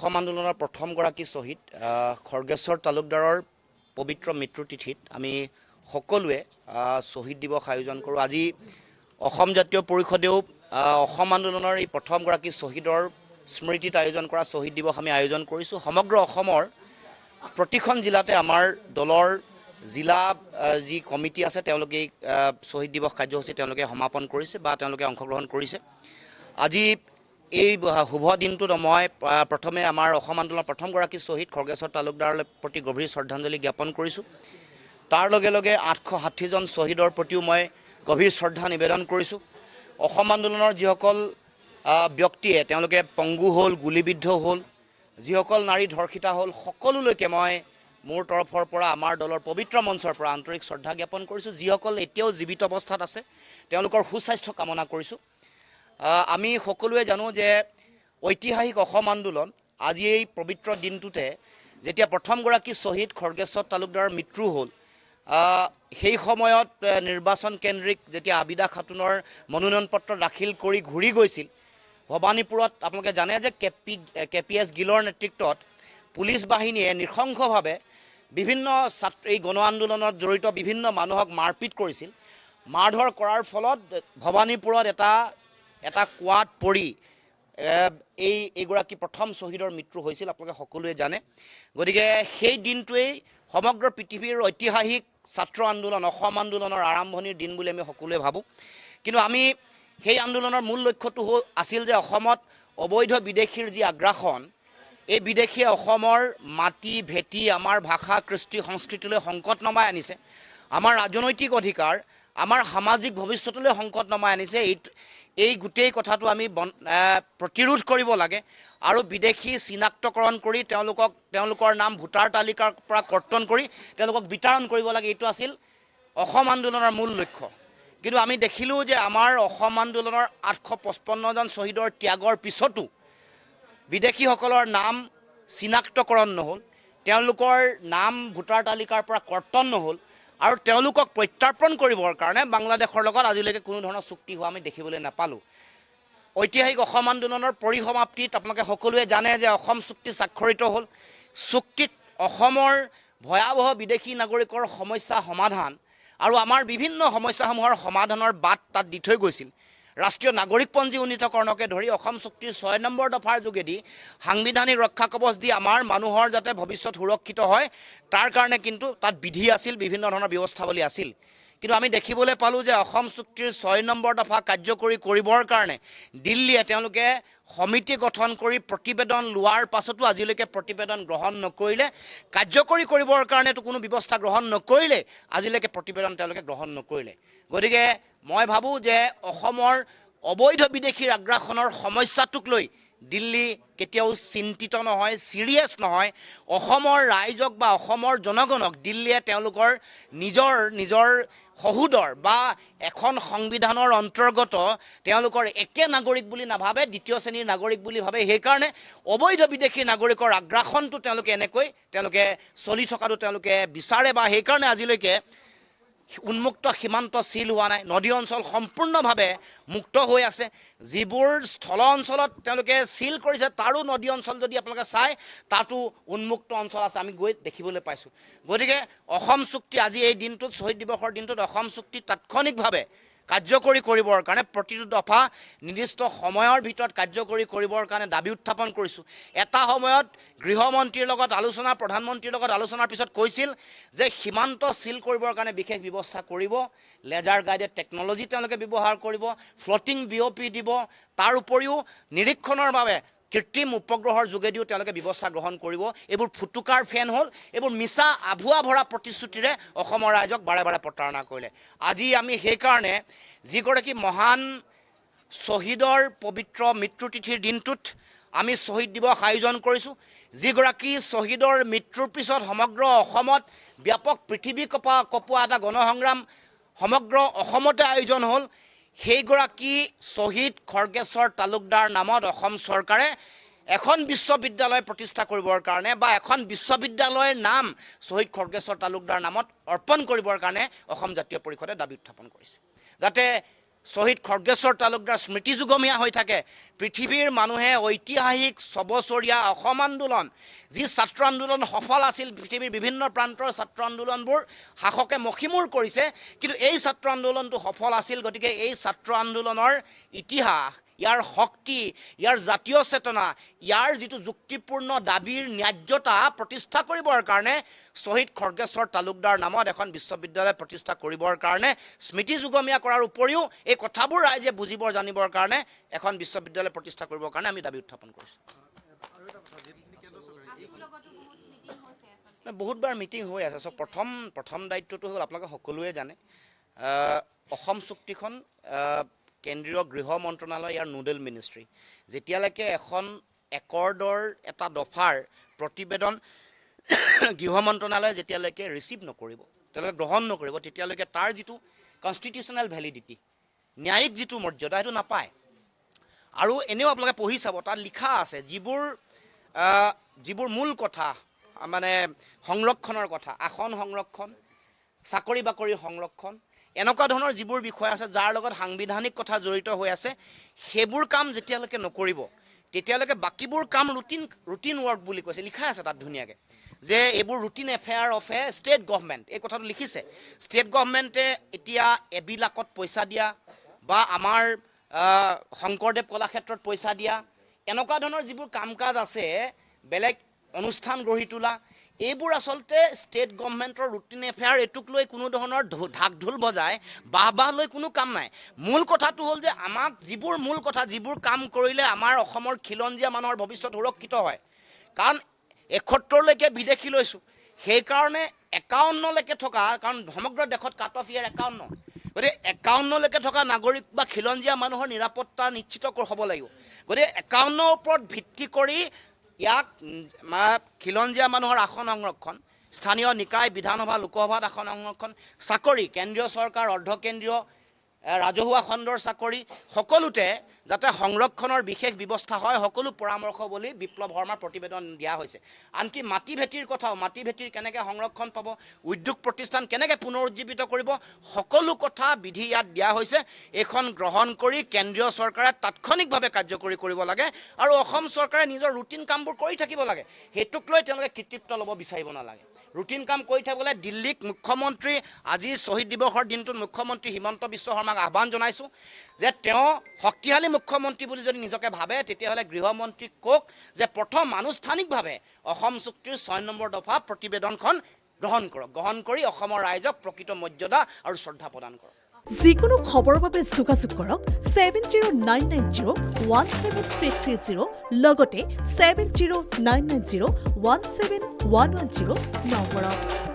অসম আন্দোলনৰ প্ৰথমগৰাকী শ্বহীদ খৰ্গেশ্বৰ তালুকদাৰৰ পবিত্ৰ মৃত্যুৰ তিথিত আমি সকলোৱে শ্বহীদ দিৱস আয়োজন কৰোঁ। আজি অসম জাতীয় পৰিষদেও অসম আন্দোলনৰ এই প্ৰথমগৰাকী শ্বহীদৰ স্মৃতিত আয়োজন কৰা শ্বহীদ দিৱস আমি আয়োজন কৰিছোঁ। সমগ্ৰ অসমৰ প্ৰতিখন জিলাতে আমাৰ দলৰ জিলা যি কমিটি আছে তেওঁলোকে শ্বহীদ দিৱস কাৰ্যসূচী তেওঁলোকে সমাপন কৰিছে বা তেওঁলোকে অংশগ্ৰহণ কৰিছে। আজি এই শুভ দিনটোত মই প্ৰথমে আমাৰ অসম আন্দোলনৰ প্ৰথমগৰাকী শ্বহীদ খৰ্গেশ্বৰ তালুকদাৰৰ প্ৰতি গভীৰ শ্ৰদ্ধাঞ্জলি জ্ঞাপন কৰিছোঁ। তাৰ লগে লগে 860জন শ্বহীদৰ প্ৰতিও মই গভীৰ শ্ৰদ্ধা নিবেদন কৰিছোঁ। অসম আন্দোলনৰ যিসকল ব্যক্তিয়ে তেওঁলোকে পংগু হ'ল, গুলীবিদ্ধ হ'ল, যিসকল নাৰী ধৰ্ষিতা হ'ল, সকলোলৈকে মই মোৰ তৰফৰ পৰা আমাৰ দলৰ পবিত্ৰ মঞ্চৰ পৰা আন্তৰিক শ্ৰদ্ধা জ্ঞাপন কৰিছোঁ। যিসকল এতিয়াও জীৱিত অৱস্থাত আছে তেওঁলোকৰ সুস্বাস্থ্য কামনা কৰিছোঁ। আমি সকলোৱে জানো যে ঐতিহাসিক অসম আন্দোলন আজি এই পবিত্ৰ দিনটোতে যেতিয়া প্ৰথমগৰাকী শ্বহীদ খৰ্গেশ্বৰ তালুকদাৰৰ মৃত্যু হ'ল, সেই সময়ত নিৰ্বাচন কেন্দ্ৰিক যেতিয়া আবিদা খাতুনৰ মনোনয়ন পত্ৰ দাখিল কৰি ঘূৰি গৈছিল ভৱানীপুৰত, আপোনালোকে জানে যে KPS গিলৰ নেতৃত্বত পুলিচ বাহিনীয়ে নৃশংসভাৱে বিভিন্ন এই গণ আন্দোলনত জড়িত বিভিন্ন মানুহক মাৰপিট কৰিছিল। মাৰধৰ কৰাৰ ফলত ভৱানীপুৰত এটা কুঁৱাত পৰি এইগৰাকী প্ৰথম শ্বহীদৰ মৃত্যু হৈছিল, আপোনালোকে সকলোৱে জানে। গতিকে সেই দিনটোৱেই সমগ্ৰ পৃথিৱীৰ ঐতিহাসিক ছাত্ৰ আন্দোলন অসম আন্দোলনৰ আৰম্ভণিৰ দিন বুলি আমি সকলোৱে ভাবোঁ। কিন্তু আমি সেই আন্দোলনৰ মূল লক্ষ্যটো আছিল যে অসমত অবৈধ বিদেশীৰ যি আগ্ৰাসন, এই বিদেশীয়ে অসমৰ মাটি ভেটি আমাৰ ভাষা কৃষ্টি সংস্কৃতিলৈ সংকট নমাই আনিছে, আমাৰ ৰাজনৈতিক অধিকাৰ, আমাৰ সামাজিক ভৱিষ্যতলৈ সংকট নমাই আনিছে। এই গোটেই কথাটো আমি প্ৰতিৰোধ কৰিব লাগে আৰু বিদেশী চিনাক্তকৰণ কৰি তেওঁলোকৰ নাম ভোটাৰ তালিকাৰ পৰা কৰ্তন কৰি তেওঁলোকক বিতৰণ কৰিব লাগে। এইটো আছিল অসম আন্দোলনৰ মূল লক্ষ্য। কিন্তু আমি দেখিলোঁ যে আমাৰ অসম আন্দোলনৰ 855জন শ্বহীদৰ ত্যাগৰ পিছতো বিদেশীসকলৰ নাম চিনাক্তকৰণ নহ'ল, তেওঁলোকৰ নাম ভোটাৰ তালিকাৰ পৰা কৰ্তন নহ'ল আৰু তেওঁলোকক প্ৰত্যাৰ্পণ কৰিবৰ কাৰণে বাংলাদেশৰ লগত আজিলৈকে কোনো ধৰণৰ চুক্তি হোৱা আমি দেখিবলৈ নাপালোঁ। ঐতিহাসিক অসম আন্দোলনৰ পৰিসমাপ্তিত আপোনালোকে সকলোৱে জানে যে অসম চুক্তি স্বাক্ষৰিত হ'ল। চুক্তিত অসমৰ ভয়াৱহ বিদেশী নাগৰিকৰ সমস্যা সমাধান আৰু আমাৰ বিভিন্ন সমস্যাসমূহৰ সমাধানৰ বাট তাত দি থৈ গৈছিল। ৰাষ্ট্ৰীয় নাগৰিকপঞ্জী উন্নীতকৰণকে ধৰি অসম চুক্তিৰ 6 নম্বৰ দফাৰ যোগেদি সাংবিধানিক ৰক্ষা কৱচ দি আমাৰ মানুহৰ যাতে ভৱিষ্যত সুৰক্ষিত হয় তাৰ কাৰণে কিন্তু তাত বিধি আছিল, বিভিন্ন ধৰণৰ ব্যৱস্থাৱলী আছিল। কিন্তু আমি দেখিবলৈ পালোঁ যে অসম চুক্তিৰ 6 নম্বৰ দফা কাৰ্যকৰী কৰিবৰ কাৰণে দিল্লীয়ে তেওঁলোকে সমিতি গঠন কৰি প্ৰতিবেদন লোৱাৰ পাছতো আজিলৈকে প্ৰতিবেদন গ্ৰহণ নকৰিলে, কাৰ্যকৰী কৰিবৰ কাৰণেতো কোনো ব্যৱস্থা গ্ৰহণ নকৰিলে, আজিলৈকে প্ৰতিবেদন তেওঁলোকে গ্ৰহণ নকৰিলে। গতিকে মই ভাবোঁ যে অসমৰ অবৈধ বিদেশীৰ আগ্ৰাসনৰ সমস্যাটোক লৈ দিল্লী কেতিয়াও চিন্তিত নহয়, চিৰিয়াছ নহয়। অসমৰ ৰাইজক বা অসমৰ জনগণক দিল্লীয়ে তেওঁলোকৰ নিজৰ সহোদৰ বা এখন সংবিধানৰ অন্তৰ্গত তেওঁলোকৰ একে নাগৰিক বুলি নাভাবে, দ্বিতীয় শ্ৰেণীৰ নাগৰিক বুলি ভাবে। সেইকাৰণে অবৈধ বিদেশী নাগৰিকৰ আগ্ৰাসনটো তেওঁলোকে চলি থকাটো তেওঁলোকে বিচাৰে বা সেইকাৰণে আজিলৈকে উন্মুক্ত সীমান্ত চিল হোৱা নাই। নদী অঞ্চল সম্পূৰ্ণভাৱে মুক্ত হৈ আছে। যিবোৰ স্থল অঞ্চলত তেওঁলোকে চিল কৰিছে তাৰো নদী অঞ্চল যদি আপোনালোকে চায় তাতো উন্মুক্ত অঞ্চল আছে, আমি গৈ দেখিবলৈ পাইছোঁ। গতিকে অসম চুক্তি আজি এই দিনটোত শ্বহীদ দিৱসৰ দিনটোত অসম চুক্তি তাৎক্ষণিকভাৱে কাৰ্যকৰী কৰিবৰ কাৰণে প্ৰতিটো দফা নিৰ্দিষ্ট সময়ৰ ভিতৰত কাৰ্যকৰী কৰিবৰ কাৰণে দাবী উত্থাপন কৰিছোঁ। এটা সময়ত গৃহমন্ত্ৰীৰ লগত আলোচনা, প্ৰধানমন্ত্ৰীৰ লগত আলোচনাৰ পিছত কৈছিল যে সীমান্ত চিল কৰিবৰ কাৰণে বিশেষ ব্যৱস্থা কৰিব, লেজাৰ গাইডেড টেকন'লজি তেওঁলোকে ব্যৱহাৰ কৰিব, ফ্লটিং BOP দিব, তাৰ উপৰিও নিৰীক্ষণৰ বাবে কৃত্ৰিম উপগ্ৰহৰ যোগেদিও তেওঁলোকে ব্যৱস্থা গ্ৰহণ কৰিব। এইবোৰ ফুটুকাৰ ফেন হ'ল, এইবোৰ মিছা আভুৱা ভৰা প্ৰতিশ্ৰুতিৰে অসমৰ ৰাইজক বাৰে বাৰে প্ৰতাৰণা কৰিলে। আজি আমি সেইকাৰণে যিগৰাকী মহান শ্বহীদৰ পবিত্ৰ মৃত্যু তিথিৰ দিনটোত আমি শ্বহীদ দিৱস আয়োজন কৰিছোঁ। যিগৰাকী শ্বহীদৰ মৃত্যুৰ পিছত সমগ্ৰ অসমত ব্যাপক পৃথিৱী কঁপোৱা এটা গণসংগ্ৰাম সমগ্ৰ অসমতে আয়োজন হ'ল। সেইগৰাকী শ্বহীদ খৰ্গেশ্বৰ তালুকদাৰ নামত অসম চৰকাৰে এখন বিশ্ববিদ্যালয় প্ৰতিষ্ঠা কৰিবৰ কাৰণে বা এখন বিশ্ববিদ্যালয়ৰ নাম শ্বহীদ খৰ্গেশ্বৰ তালুকদাৰ নামত অৰ্পণ কৰিবৰ কাৰণে অসম জাতীয় পৰিষদে দাবী উত্থাপন কৰিছে, যাতে শ্বহীদ খৰ্গেশ্বৰ তালুকদাৰ স্মৃতি যুগমীয়া হৈ থাকে পৃথিৱীৰ মানুহে ঐতিহাসিক 6 বছৰীয়া অসম আন্দোলন যি ছাত্ৰ আন্দোলন সফল আছিল পৃথিৱীৰ বিভিন্ন প্ৰান্তৰ ছাত্ৰ আন্দোলনবোৰ শাসকে মখিমূৰ কৰিছে কিন্তু এই ছাত্ৰ আন্দোলনটো সফল আছিল গতিকে এই ছাত্ৰ আন্দোলনৰ ইতিহাস ইয়াৰ শক্তি ইয়াৰ জাতীয় চেতনা ইয়াৰ যিটো যুক্তিপূৰ্ণ দাবীৰ ন্যায্যতা প্ৰতিষ্ঠা কৰিবৰ কাৰণে শ্বহীদ খৰ্গেশ্বৰ তালুকদাৰ নামত এখন বিশ্ববিদ্যালয় প্ৰতিষ্ঠা কৰিবৰ কাৰণে স্মৃতি যুগমীয়া কৰাৰ উপৰিও এই কথাবোৰ ৰাইজে বুজিবৰ জানিবৰ কাৰণে এখন বিশ্ববিদ্যালয় প্ৰতিষ্ঠা কৰিবৰ কাৰণে আমি দাবী উত্থাপন কৰিছোঁ বহুতবাৰ মিটিং হৈ আছে চ' প্ৰথম দায়িত্বটো হ'ল আপোনালোকে সকলোৱে জানে অসম চুক্তিখন কেন্দ্ৰীয় গৃহ মন্ত্ৰণালয় ইয়াৰ নোডেল মিনিষ্ট্ৰী যেতিয়ালৈকে এখন একৰ্ডৰ এটা দফাৰ প্ৰতিবেদন গৃহ মন্ত্ৰণালয়ে যেতিয়ালৈকে ৰিচিভ নকৰিব তেওঁলোকে গ্ৰহণ নকৰিব তেতিয়ালৈকে তাৰ যিটো কনষ্টিটিউশ্যনেল ভেলিডিটি ন্যায়িক যিটো মৰ্যাদা সেইটো নাপায় আৰু এনেও আপোনালোকে পঢ়ি চাব তাত লিখা আছে যিবোৰ মূল কথা মানে সংৰক্ষণৰ কথা আসন সংৰক্ষণ চাকৰি বাকৰিৰ সংৰক্ষণ এনেকুৱা ধৰণৰ যিবোৰ বিষয় আছে যাৰ লগত সাংবিধানিক কথা জড়িত হৈ আছে সেইবোৰ কাম যেতিয়ালৈকে নকৰিব তেতিয়ালৈকে বাকীবোৰ কাম ৰুটিন ৱৰ্ক বুলি কৈছে লিখা আছে তাত ধুনীয়াকৈ যে এইবোৰ routine affair of a state government এই কথাটো লিখিছে ষ্টেট গভৰ্ণমেণ্টে এতিয়া এবিলাকত পইচা দিয়া বা আমাৰ শংকৰদেৱ কলাক্ষেত্ৰত পইচা দিয়া এনেকুৱা ধৰণৰ যিবোৰ কাম কাজ আছে বেলেগ অনুষ্ঠান গঢ়ি তোলা এইবোৰ আচলতে ষ্টেট গভৰ্ণমেণ্টৰ ৰুটিন এফেয়াৰ এইটোক লৈ কোনো ধৰণৰ ঢাক ঢোল বজাই বাহ লৈ কোনো কাম নাই মূল কথাটো হ'ল যে আমাক যিবোৰ মূল কথা যিবোৰ কাম কৰিলে আমাৰ অসমৰ খিলঞ্জীয়া মানুহৰ ভৱিষ্যত সুৰক্ষিত হয় কাৰণ ৭১লৈকে বিদেশী লৈছোঁ সেইকাৰণে ৫১লৈকে থকা কাৰণ সমগ্ৰ দেশত কাট অফ ইয়াৰ ৫১ গতিকে ৫১লৈকে থকা নাগৰিক বা খিলঞ্জীয়া মানুহৰ নিৰাপত্তা নিশ্চিত হ'ব লাগিব গতিকে ৫১ৰ ওপৰত ভিত্তি কৰি ইয়াক খিলঞ্জীয়া মানুহৰ আসন সংৰক্ষণ স্থানীয় নিকায় বিধানসভা লোকসভাত আসন সংৰক্ষণ চাকৰি কেন্দ্ৰীয় চৰকাৰ অৰ্ধকেন্দ্ৰীয় ৰাজহুৱা খণ্ডৰ চাকৰি সকলোতে যাতে সংৰক্ষণৰ বিশেষ ব্যৱস্থা হয় সকলো পৰামৰ্শ বুলি বিপ্লৱ শৰ্মাৰ প্ৰতিবেদন দিয়া হৈছে আনকি মাটি ভেটিৰ কথাও মাটি ভেটিৰ কেনেকৈ সংৰক্ষণ পাব উদ্যোগ প্ৰতিষ্ঠান কেনেকৈ পুনৰুজ্জীৱিত কৰিব সকলো কথা বিধি ইয়াত দিয়া হৈছে এইখন গ্ৰহণ কৰি কেন্দ্ৰীয় চৰকাৰে তাৎক্ষণিকভাৱে কাৰ্যকৰী কৰিব লাগে আৰু অসম চৰকাৰে নিজৰ ৰুটিন কামবোৰ কৰি থাকিব লাগে সেইটোক লৈ তেওঁলোকে কৃতিত্ব ল'ব বিচাৰিব নালাগে ৰুটিন কাম কৰি থাকিবলৈ দিল্লীক মুখ্যমন্ত্ৰী আজি শ্বহীদ দিৱসৰ দিনটোত মুখ্যমন্ত্ৰী হিমন্ত বিশ্ব শৰ্মাক আহ্বান জনাইছোঁ যে তেওঁ শক্তিশালী মুখ্যমন্ত্ৰী বুলি যদি নিজকে ভাবে তেতিয়াহ'লে গৃহমন্ত্ৰীক কওক যে প্ৰথম আনুষ্ঠানিকভাৱে অসম চুক্তিৰ ৬ নম্বৰ দফা প্ৰতিবেদনখন গ্ৰহণ কৰি অসমৰ ৰাইজক প্ৰকৃত মৰ্যাদা আৰু শ্ৰদ্ধা প্ৰদান কৰক যিকোনো খবৰৰ বাবে যোগাযোগ কৰক 7099017330 লগতে 7099017110 নম্বৰত